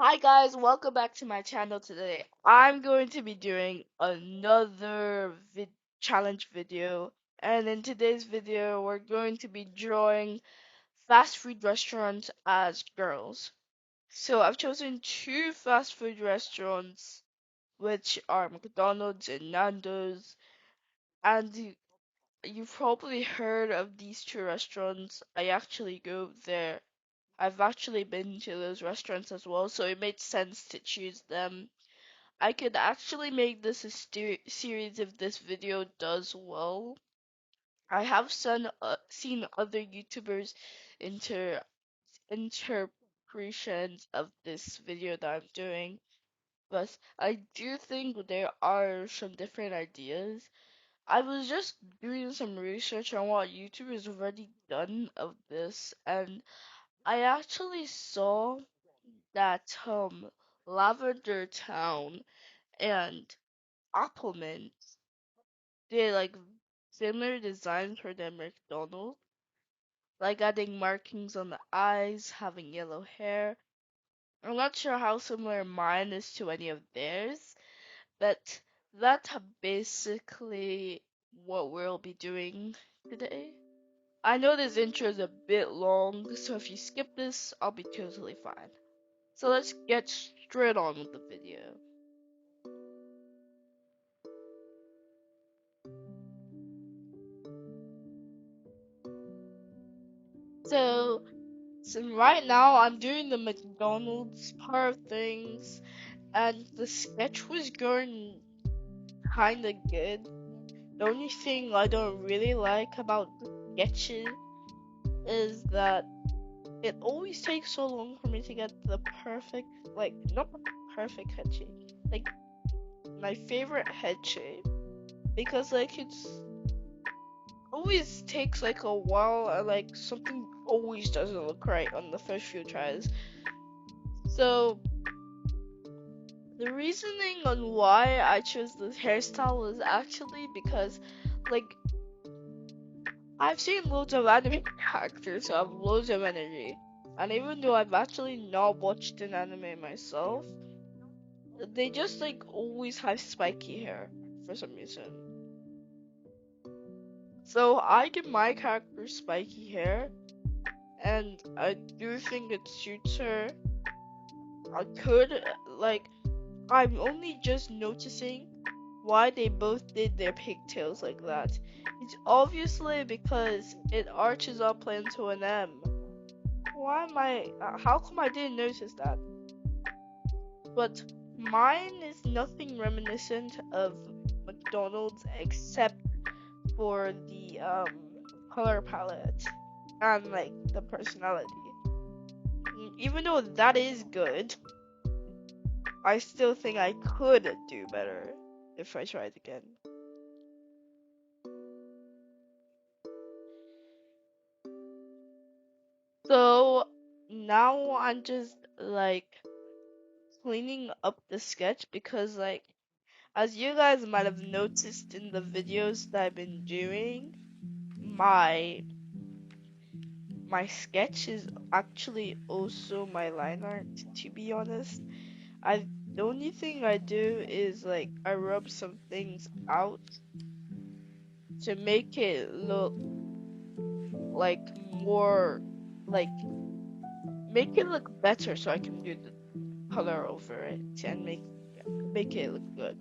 Hi guys, welcome back to my channel today. I'm going to be doing another challenge video, and in today's video we're going to be drawing fast food restaurants as girls. So I've chosen two fast food restaurants which are McDonald's and Nando's, and you've probably heard of these two restaurants. I actually go there. I've actually been to those restaurants as well, so it made sense to choose them. I could actually make this a series if this video does well. I have seen other YouTubers inter interpretations of this video that I'm doing, but I do think there are some different ideas. I was just doing some research on what YouTubers have already done of this, and I actually saw that Lavender Town and Appleman did like similar designs for their McDonald's, like adding markings on the eyes, having yellow hair. I'm not sure how similar mine is to any of theirs, but that's basically what we'll be doing today. I know this intro is a bit long, so if you skip this, I'll be totally fine. So let's get straight on with the video. So, so right now I'm doing the McDonald's part of things, and the sketch was going kinda good. The only thing I don't really like about the sketches is that it always takes so long for me to get the perfect, like, not the perfect head shape, like my favorite head shape, because like it's always takes like a while, and like something always doesn't look right on the first few tries. So the reasoning on why I chose this hairstyle was actually because, like, I've seen loads of anime characters who have loads of energy, and even though I've actually not watched an anime myself, they just like always have spiky hair for some reason. So I give my character spiky hair, and I do think it suits her. I could, like, I'm only just noticing why they both did their pigtails like that. It's obviously because it arches up into an M. Why am I? How come I didn't notice that? But mine is nothing reminiscent of McDonald's except for the color palette and like the personality. Even though that is good, I still think I could do better if I tried again. So now I'm just like cleaning up the sketch because, like, as you guys might have noticed in the videos that I've been doing, my my sketch is actually also my line art, to be honest. I The only thing I do is like I rub some things out to make it look like more, like, make it look better so I can do the color over it and make it look good.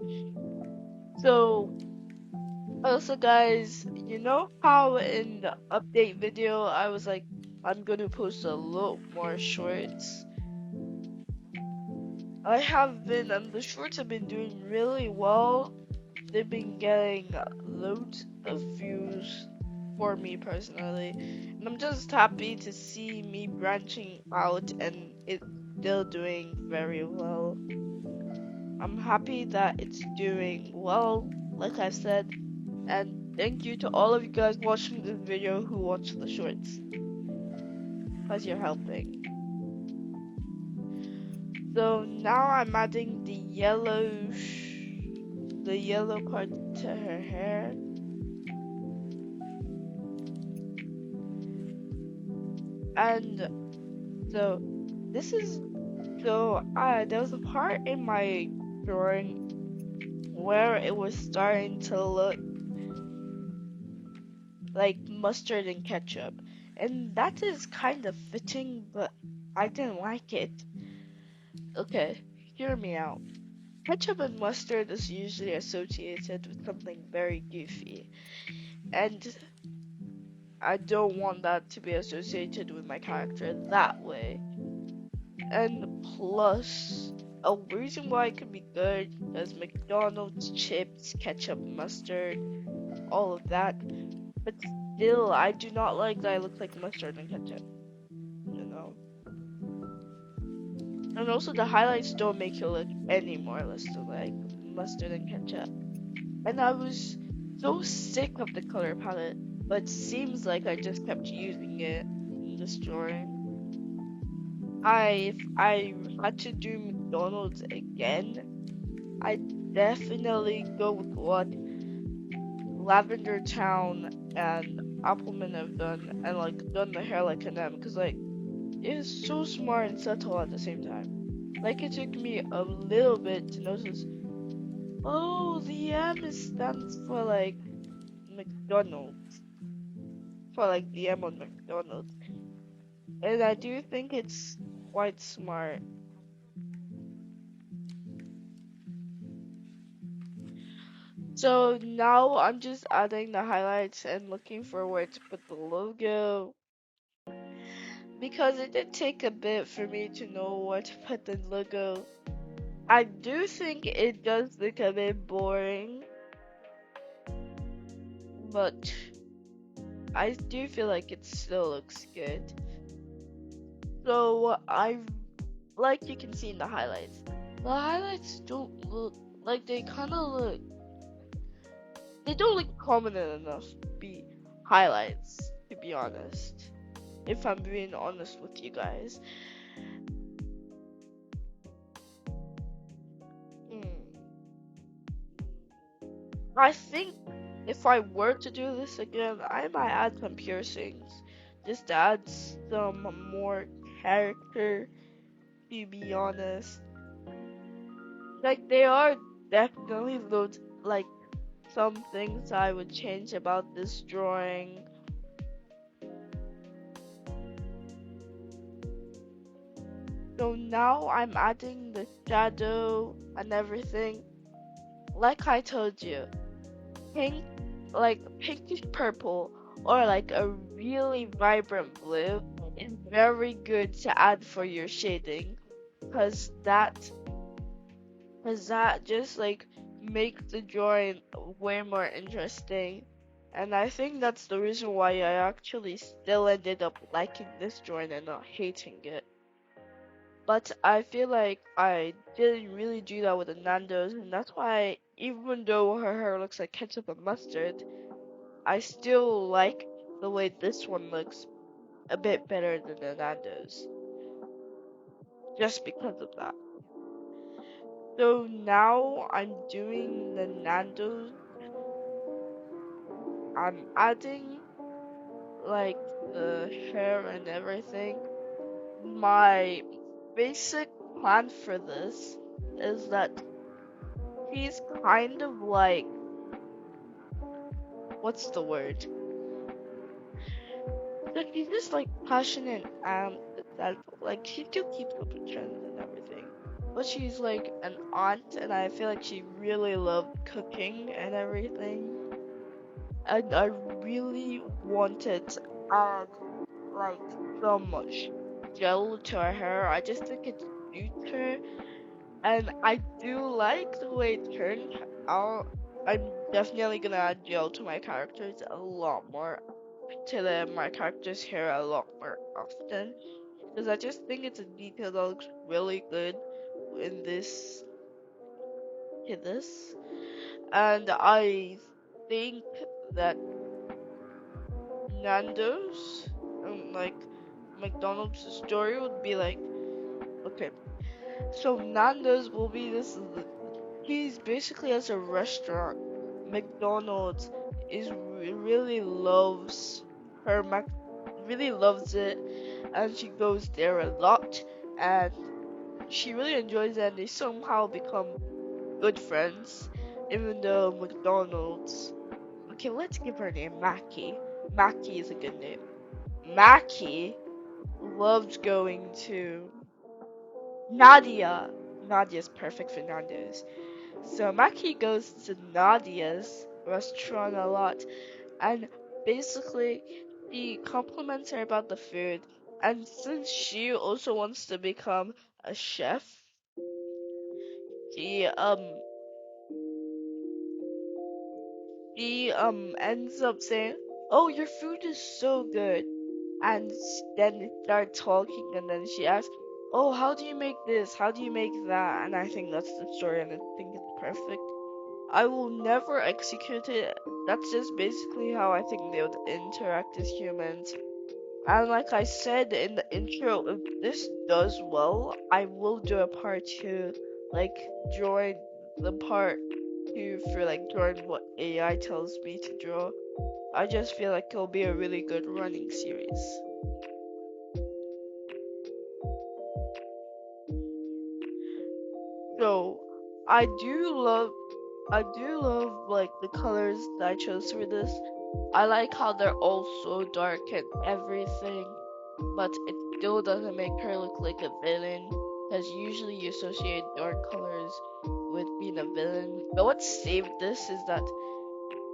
So also guys, you know how in the update video I was like I'm gonna post a lot more shorts? I have been, and the shorts have been doing really well. They've been getting loads of views for me personally, and I'm just happy to see me branching out and it still doing very well. I'm happy that it's doing well, like I said, and thank you to all of you guys watching this video who watch the shorts, because you're helping. So now I'm adding the yellow part to her hair. And so this is So, there was a part in my drawing where it was starting to look like mustard and ketchup. And that is kind of fitting, but I didn't like it. Okay, hear me out. Ketchup and mustard is usually associated with something very goofy, and I don't want that to be associated with my character that way. And plus, a reason why it could be good is McDonald's, chips, ketchup, mustard, all of that. But still, I do not like that I look like mustard and ketchup, you know? And also, the highlights don't make you look any more or less like mustard and ketchup. And I was so sick of the color palette, but seems like I just kept using it in this drawing. If I had to do McDonald's again, I definitely go with what Lavender Town and Appleman have done, and like done the hair like an M, because like it is so smart and subtle at the same time. Like it took me a little bit to notice. Oh, the M stands for like McDonald's, for like the M on McDonald's, and I do think it's quite smart. So now I'm just adding the highlights and looking for where to put the logo, because it did take a bit for me to know where to put the logo. I do think it does look a bit boring, but I do feel like it still looks good. So like you can see in the highlights, the highlights don't look like they don't look prominent enough to be highlights, to be honest. If I'm being honest with you guys. Hmm. I think if I were to do this again, I might add some piercings. Just to add some more character, to be honest. Like, they are definitely those, like, some things I would change about this drawing. So now I'm adding the shadow and everything. Like I told you, pink, like pinkish purple or like a really vibrant blue is very good to add for your shading, because that just like makes the drawing way more interesting. And I think that's the reason why I actually still ended up liking this drawing and not hating it. But I feel like I didn't really do that with the Nando's, and that's why even though her hair looks like ketchup and mustard, I still like the way this one looks a bit better than the Nando's, just because of that. So now I'm doing the Nando's. I'm adding like the hair and everything. My basic plan for this is that he's kind of like, what's the word? Like he's just like passionate and that like she still keeps up with trends and everything. But she's like an aunt, and I feel like she really loved cooking and everything. And I really wanted to add like so much gel to her hair. I just think it suits her, and I do like the way it turned out. I'm definitely gonna add gel to my characters a lot more, to my character's hair a lot more often, because I just think it's a detail that looks really good in this. And I think that Nando's and like McDonald's story would be like, okay, so Nando's will be this. He's basically as a restaurant. McDonald's really loves her. Really loves it, and she goes there a lot. And she really enjoys it, and they somehow become good friends, even though McDonald's. Okay, let's give her a name, Mackie. Mackie is a good name. Mackie loves going to Nadia. Nadia's perfect for Nando's. So Mackie goes to Nadia's restaurant a lot, and basically he compliments her about the food. And since she also wants to become a chef, he ends up saying, "Oh, your food is so good." And then they start talking, and then she asks, "Oh, how do you make this? How do you make that?" And I think that's the story, and I think it's perfect. I will never execute it. That's just basically how I think they would interact as humans. And like I said in the intro, if this does well, I will do a part two, like drawing the part two for like drawing what AI tells me to draw. I just feel like it'll be a really good running series. So I do love like the colors that I chose for this. I like how they're all so dark and everything, but it still doesn't make her look like a villain, because usually you associate dark colors with being a villain. But what saved this is that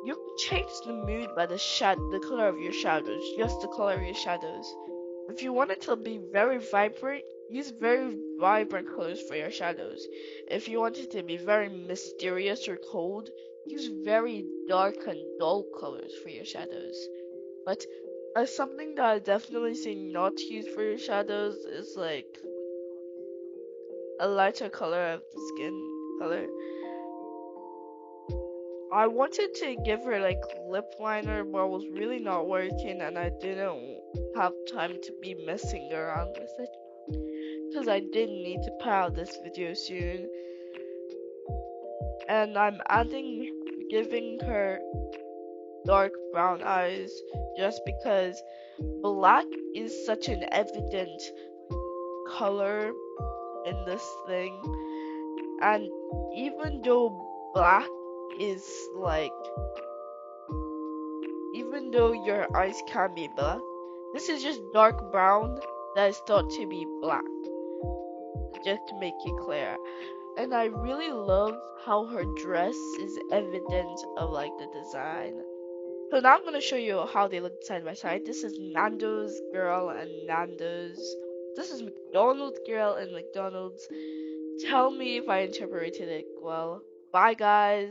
you can change the mood by the color of your shadows, just the color of your shadows. If you want it to be very vibrant, use very vibrant colors for your shadows. If you want it to be very mysterious or cold, use very dark and dull colors for your shadows. But something that I definitely say not to use for your shadows is like a lighter color of the skin color. I wanted to give her like lip liner, but it was really not working, and I didn't have time to be messing around with it because I did need to put out this video soon. And I'm giving her dark brown eyes just because black is such an evident color in this thing. And even though black is like, even though your eyes can be black, this is just dark brown that is thought to be black, just to make it clear. And I really love how her dress is evident of like the design. So now I'm gonna show you how they look side by side. This is Nando's girl and Nando's. This is McDonald's girl and McDonald's. Tell me if I interpreted it well. Bye guys.